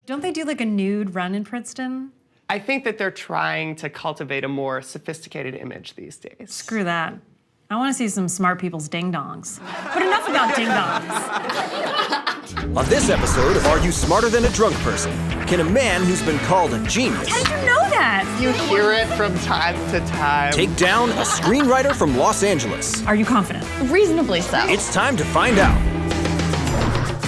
Don't they do like a nude run in Princeton? I think that they're trying to cultivate a more sophisticated image these days. Screw that. I want to see some smart people's ding-dongs. But enough about ding-dongs. On this episode of Are You Smarter Than a Drunk Person? Can a man who's been called a genius How did you know that? You hear it from time to time. take down a screenwriter from Los Angeles? Are you confident? Reasonably so. It's time to find out.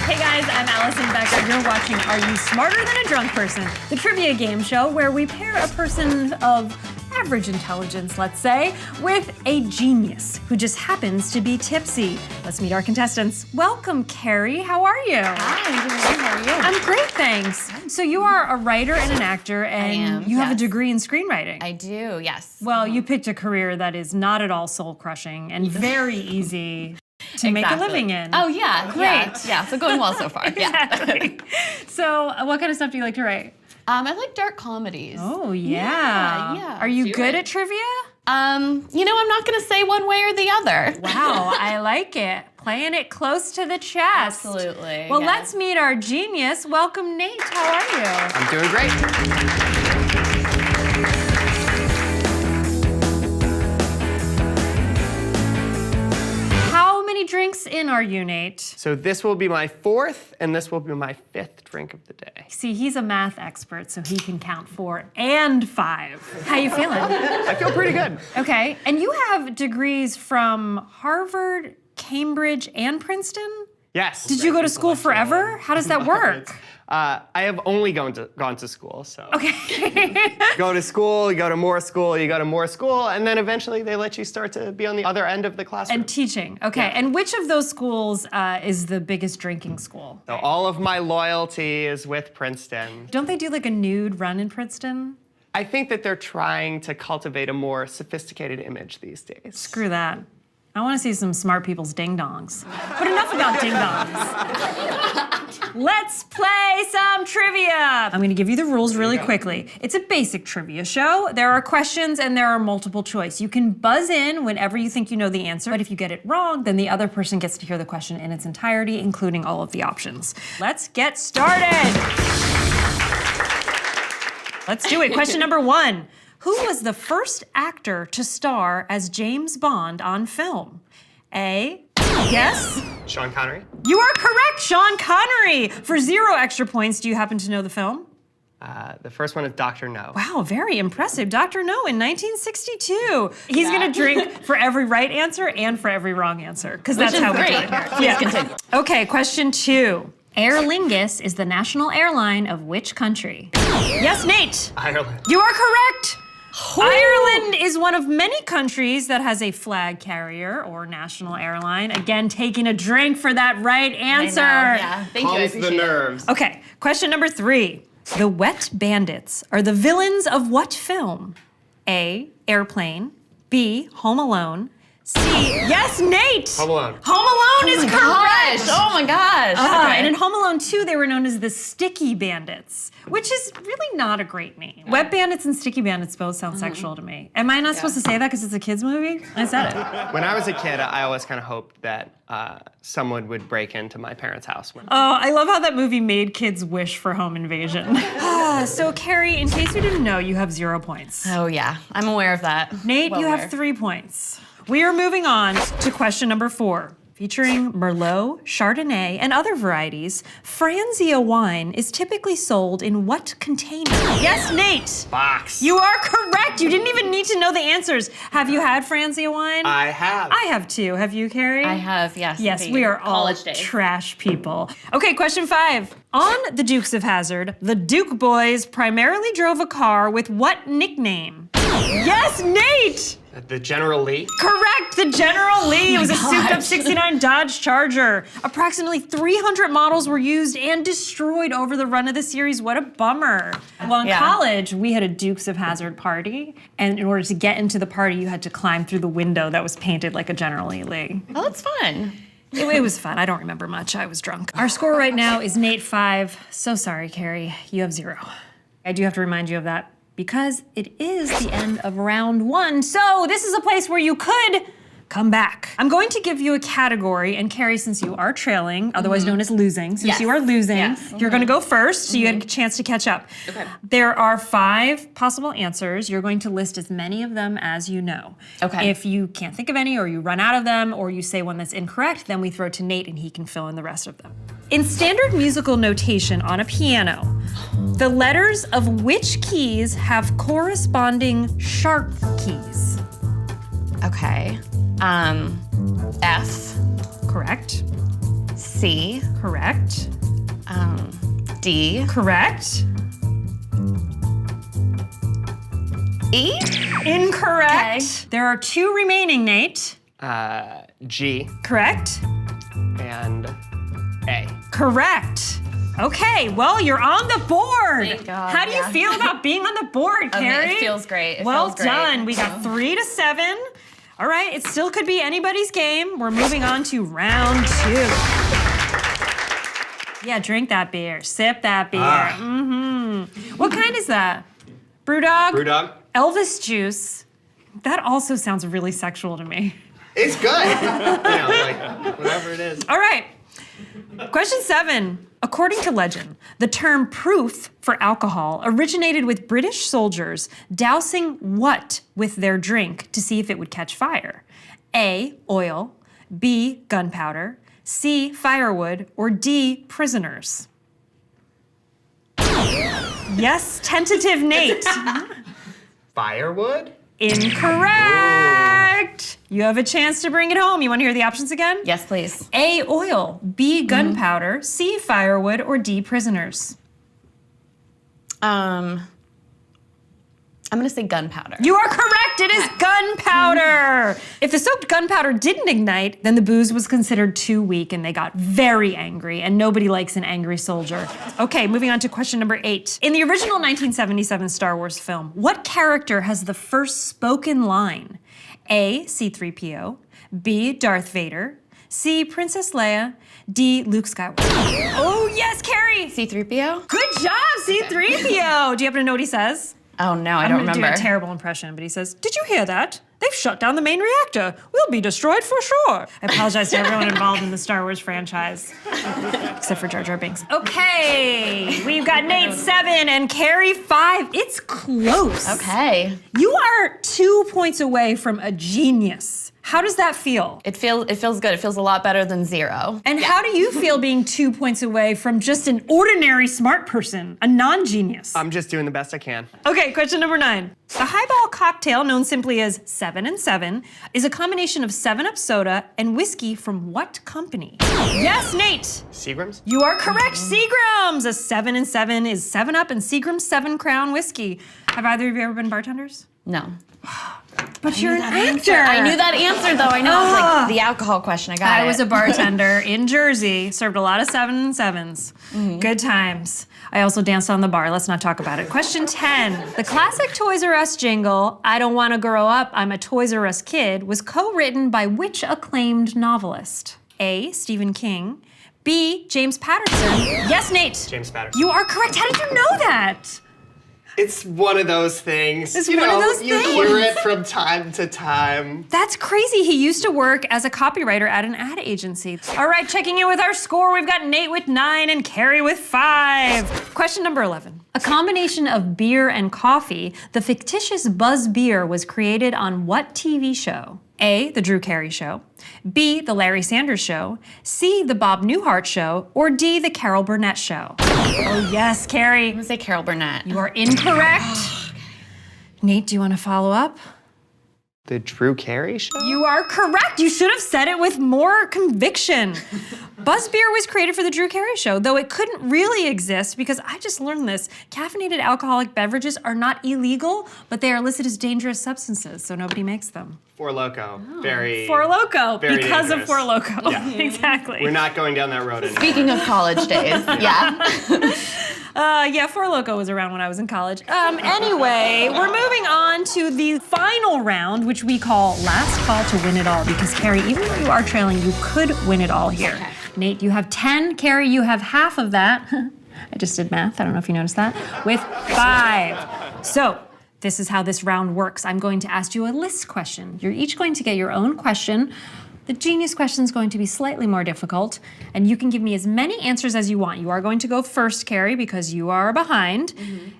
Hey guys, I'm Allison Becker. You're watching Are You Smarter Than a Drunk Person? The trivia game show where we pair a person of average intelligence, let's say, with a genius who just happens to be tipsy. Let's meet our contestants. Welcome, Cari. How are you? Hi, I'm doing good. How are you? I'm great, thanks. So you are a writer and an actor, and you have a degree in screenwriting. I do, yes. Well, you picked a career that is not at all soul-crushing and very easy to make a living in. Oh, yeah. Great. Yeah, so going well so far. Exactly. So what kind of stuff do you like to write? I like dark comedies. Oh, yeah. Yeah. Are you good at trivia? I'm not going to say one way or the other. Wow, I like it. Playing it close to the chest. Absolutely. Well, yeah. let's meet our genius. Welcome, Nate. How are you? I'm doing great. How many drinks in are you, Nate? So this will be my fourth, and this will be my fifth drink of the day. See, he's a math expert, so he can count 4 and 5. How you feeling? I feel pretty good. Okay, and you have degrees from Harvard, Cambridge, and Princeton? Yes. Did you go to school forever? How does that work? I have only gone to school, so. Okay. Go to school, you go to more school, you go to more school, and then eventually they let you start to be on the other end of the classroom. And teaching, okay. Yeah. And which of those schools is the biggest drinking school? So all of my loyalty is with Princeton. Don't they do like a nude run in Princeton? I think that they're trying to cultivate a more sophisticated image these days. Screw that. I want to see some smart people's ding-dongs. But enough about ding-dongs. Let's play some trivia. I'm going to give you the rules really quickly. It's a basic trivia show. There are questions and there are multiple choice. You can buzz in whenever you think you know the answer, but if you get it wrong, then the other person gets to hear the question in its entirety, including all of the options. Let's get started. Let's do it. Question number 1. Who was the first actor to star as James Bond on film? A, yes? Sean Connery? You are correct, Sean Connery. For 0 extra points, do you happen to know the film? The first one is Dr. No. Wow, very impressive. Dr. No in 1962. He's gonna drink for every right answer and for every wrong answer, because that's how we do it here. Please continue. Okay, question 2. Aer Lingus is the national airline of which country? Yes, Nate. Ireland. You are correct. Ireland is one of many countries that has a flag carrier or national airline. Again, taking a drink for that right answer. I know, yeah. Thank you, I Calms the appreciate it. nerves. Okay, question number 3. The Wet Bandits are the villains of what film? A, Airplane. B, Home Alone. C, yes, Nate! Home Alone. Home Alone is correct! Oh my gosh. Okay. And in Home Alone 2, they were known as the Sticky Bandits, which is really not a great name. Wet Bandits and Sticky Bandits both sound sexual to me. Am I not supposed to say that because it's a kid's movie? I said it. When I was a kid, I always kind of hoped that someone would break into my parents' house. Oh, I love how that movie made kids wish for home invasion. So, Cari, in case you didn't know, you have 0 points. Oh yeah, I'm aware of that. Nate, Well you aware. have 3 points. We are moving on to question number 4. Featuring Merlot, Chardonnay, and other varieties, Franzia wine is typically sold in what container? Yes, Nate! Box. You are correct! You didn't even need to know the answers. Have you had Franzia wine? I have. I have too. Have you, Cari? I have, yes. Yes, indeed. we are all College days. trash people. Okay, question 5. On The Dukes of Hazzard, the Duke boys primarily drove a car with what nickname? Yes, Nate! The General Lee. Correct, the General Lee. It was a souped-up gosh. 69 Dodge Charger. Approximately 300 models were used and destroyed over the run of the series. What a bummer. Well, in college, we had a Dukes of Hazzard party, and in order to get into the party, you had to climb through the window that was painted like a General Lee. Oh, that's fun. It was fun. I don't remember much. I was drunk. Our score right now is Nate 5. So sorry, Cari. You have 0. I do have to remind you of that because it is the end of round 1. So this is a place where you could come back. I'm going to give you a category, and Cari, since you are trailing, otherwise known as losing, since you are losing, you're gonna go first, so you get a chance to catch up. Okay. There are 5 possible answers. You're going to list as many of them as you know. Okay. If you can't think of any, or you run out of them, or you say one that's incorrect, then we throw to Nate and he can fill in the rest of them. In standard musical notation on a piano, the letters of which keys have corresponding sharp keys? Okay. F, Correct. C, Correct. D, Correct. E. Incorrect. Okay. There are 2 remaining, Nate. G Correct. and A. Correct. Okay, well, you're on the board. Thank God, How do you yeah. feel about being on the board, Cari? It feels great. It Well feels great. done. We got 3 to 7. All right, it still could be anybody's game. We're moving on to round 2. Yeah, drink that beer. Sip that beer. What kind is that? BrewDog? BrewDog. Elvis juice. That also sounds really sexual to me. It's good. Like whatever it is. All right. Question 7. According to legend, the term proof for alcohol originated with British soldiers dousing what with their drink to see if it would catch fire? A, oil, B, gunpowder, C, firewood, or D, prisoners? Yes, tentative Nate. Firewood? Incorrect. You have a chance to bring it home. You want to hear the options again? Yes, please. A, oil, B, gunpowder, C, firewood, or D, prisoners? I'm gonna say gunpowder. You are correct, it is gunpowder. If the soaked gunpowder didn't ignite, then the booze was considered too weak and they got very angry, and nobody likes an angry soldier. Okay, moving on to question number 8. In the original 1977 Star Wars film, what character has the first spoken line? A, C-3PO, B, Darth Vader, C, Princess Leia, D, Luke Skywalker. Oh yes, Cari! C-3PO? Good job, C-3PO! Do you happen to know what he says? Oh no, I I'm don't gonna remember. do a terrible impression, but he says, "Did you hear that? They've shut down the main reactor. We'll be destroyed for sure." I apologize to everyone involved in the Star Wars franchise, except for Jar Jar Binks. Okay, we've got Nate 7 and Cari 5. It's close. Okay. You are 2 points away from a genius. How does that feel? It feels good. It feels a lot better than 0. And how do you feel being 2 points away from just an ordinary smart person, a non-genius? I'm just doing the best I can. Okay, question number 9. The highball cocktail, known simply as 7 and 7, is a combination of 7-Up soda and whiskey from what company? Yes, Nate! Seagram's? You are correct, Seagram's! A 7 and 7 is 7-Up and Seagram's 7 Crown whiskey. Have either of you ever been bartenders? No. But you're an actor! I knew that answer though. I know it's like the alcohol question. I got it. I was a bartender in Jersey, served a lot of 7 and 7s. Good times. I also danced on the bar. Let's not talk about it. Question 10. The classic Toys R Us jingle, "I don't want to grow up, I'm a Toys R Us kid," was co-written by which acclaimed novelist? A, Stephen King. B, James Patterson. Yes, Nate. James Patterson. You are correct. How did you know that? It's one of those things. It's one of those you things. hear it from time to time. That's crazy. He used to work as a copywriter at an ad agency. All right, checking in with our score. We've got Nate with 9 and Cari with 5. Question number 11. A combination of beer and coffee, the fictitious Buzz Beer was created on what TV show? A, The Drew Carey Show, B, The Larry Sanders Show, C, The Bob Newhart Show, or D, The Carol Burnett Show? Oh yes, Cari. I'm gonna say Carol Burnett. You are incorrect. Nate, do you want to follow up? The Drew Carey Show? You are correct. You should have said it with more conviction. Buzz Beer was created for the Drew Carey Show, though it couldn't really exist because I just learned this. Caffeinated alcoholic beverages are not illegal, but they are listed as dangerous substances, so nobody makes them. Four Loko. Very. Four Loko, Very because dangerous. of Four Loko. Yeah. Exactly. We're not going down that road anymore. Speaking of college days, yeah. Yeah, Four Loko was around when I was in college. Anyway, we're moving on to the final round, which we call Last Call to Win It All, because Cari, even though you are trailing, you could win it all here. Okay. Nate, you have 10. Cari, you have half of that. I just did math. I don't know if you noticed that. With 5. So, This is how this round works. I'm going to ask you a list question. You're each going to get your own question. The genius question is going to be slightly more difficult, and you can give me as many answers as you want. You are going to go first, Cari, because you are behind.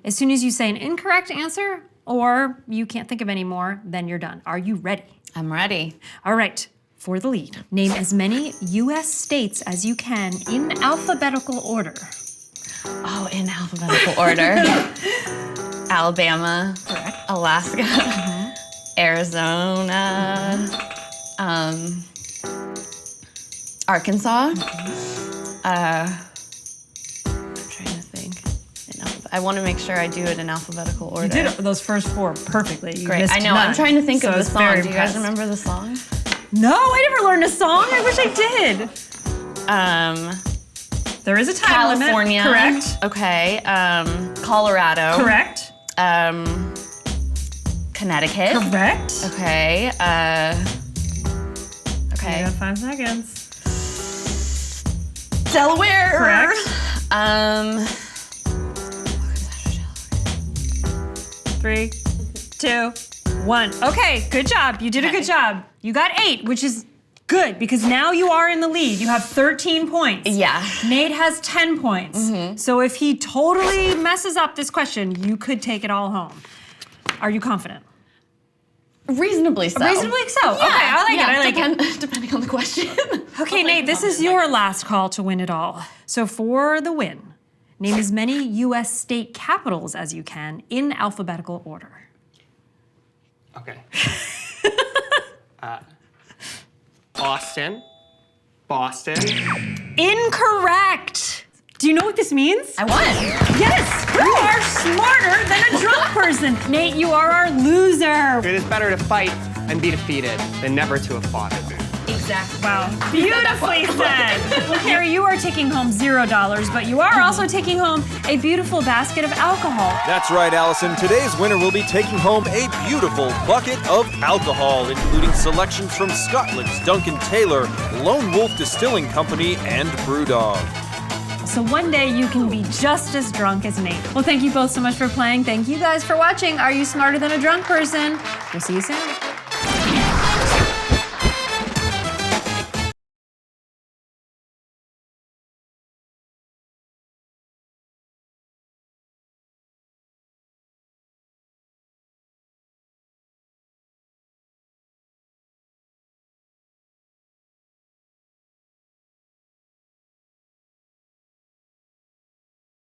As soon as you say an incorrect answer, or you can't think of any more, then you're done. Are you ready? I'm ready. All right, for the lead. Name as many US states as you can in alphabetical order. Oh, in alphabetical order. Alabama. Correct. Alaska. Arizona. Arkansas. I'm trying to think. I want to make sure I do it in alphabetical order. You did those first four perfectly. You Great. missed I know. none. I'm trying to think So of I the was very song. Do you guys impressed. remember the song? No, I never learned a song. I wish I did. There is a time California. limit. Correct. Okay. Colorado. Correct. Connecticut. Correct. Okay. You Okay. got 5 seconds. Delaware. Correct. 3, 2, 1. Okay, good job. You did a good job. You got 8, which is good because now you are in the lead. You have 13 points. Yeah. Nate has 10 points. So if he totally messes up this question, you could take it all home. Are you confident? Reasonably so. Reasonably so. Okay, I like it. Depending on the question. Okay, Nate, this is your last call to win it all. So for the win, name as many US state capitals as you can in alphabetical order. Okay. Austin, Boston. Incorrect. Do you know what this means? I won. Yes, you are smarter than a drunk person. Nate, you are our loser. It is better to fight and be defeated than never to have fought. Exactly. Wow, beautifully said. Well, Cari, you are taking home $0, but you are also taking home a beautiful basket of alcohol. That's right, Allison. Today's winner will be taking home a beautiful bucket of alcohol, including selections from Scotland's Duncan Taylor, Lone Wolf Distilling Company, and BrewDog. So one day you can be just as drunk as Nate. Well, thank you both so much for playing. Thank you guys for watching Are You Smarter Than a Drunk Person? We'll see you soon.